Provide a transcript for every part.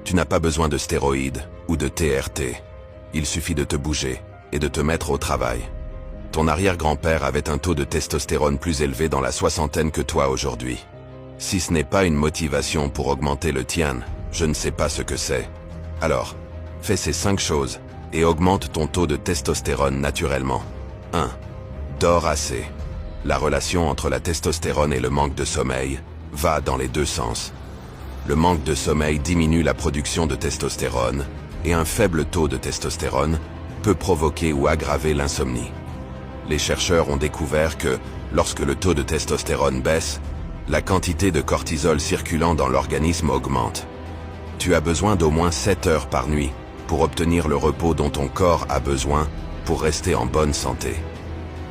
Tu n'as pas besoin de stéroïdes ou de TRT. Il suffit de te bouger et de te mettre au travail. Ton arrière-grand-père avait un taux de testostérone plus élevé dans la soixantaine que toi aujourd'hui. Si ce n'est pas une motivation pour augmenter le tien, je ne sais pas ce que c'est. Alors, fais ces 5 choses et augmente ton taux de testostérone naturellement. 1. Dors assez. La relation entre la testostérone et le manque de sommeil va dans les deux sens. Le manque de sommeil diminue la production de testostérone et un faible taux de testostérone peut provoquer ou aggraver l'insomnie. Les chercheurs ont découvert que, lorsque le taux de testostérone baisse, la quantité de cortisol circulant dans l'organisme augmente. Tu as besoin d'au moins 7 heures par nuit pour obtenir le repos dont ton corps a besoin pour rester en bonne santé.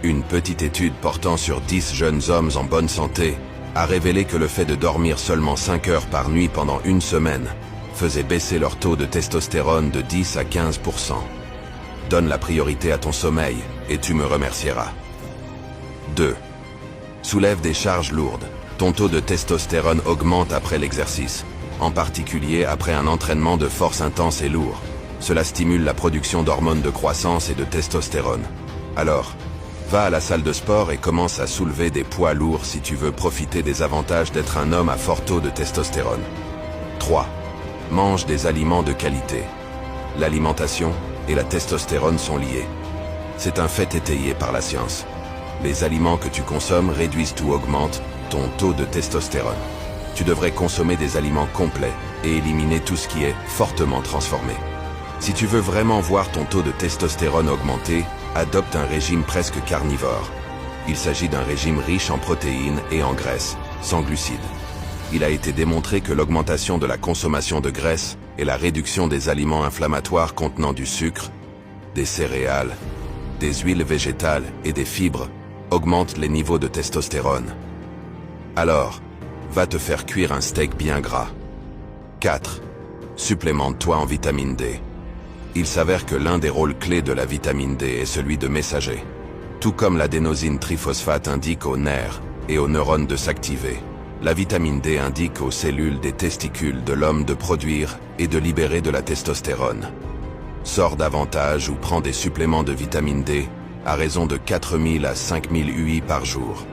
Une petite étude portant sur 10 jeunes hommes en bonne santé a révélé que le fait de dormir seulement 5 heures par nuit pendant une semaine faisait baisser leur taux de testostérone de 10 à 15%. Donne la priorité à ton sommeil et tu me remercieras. 2. Soulève des charges lourdes. Ton taux de testostérone augmente après l'exercice, en particulier après un entraînement de force intense et lourd. Cela stimule la production d'hormones de croissance et de testostérone. Alors, va à la salle de sport et commence à soulever des poids lourds si tu veux profiter des avantages d'être un homme à fort taux de testostérone. 3. Mange des aliments de qualité. L'alimentation et la testostérone sont liées. C'est un fait étayé par la science. Les aliments que tu consommes réduisent ou augmentent ton taux de testostérone. Tu devrais consommer des aliments complets et éliminer tout ce qui est fortement transformé. Si tu veux vraiment voir ton taux de testostérone augmenter, adopte un régime presque carnivore. Il s'agit d'un régime riche en protéines et en graisses, sans glucides. Il a été démontré que l'augmentation de la consommation de graisse et la réduction des aliments inflammatoires contenant du sucre, des céréales, des huiles végétales et des fibres augmentent les niveaux de testostérone. Alors, va te faire cuire un steak bien gras. 4. Supplémente-toi en vitamine D. Il s'avère que l'un des rôles clés de la vitamine D est celui de messager. Tout comme l'adénosine triphosphate indique aux nerfs et aux neurones de s'activer, la vitamine D indique aux cellules des testicules de l'homme de produire et de libérer de la testostérone. Sors davantage ou prends des suppléments de vitamine D à raison de 4000 à 5000 UI par jour.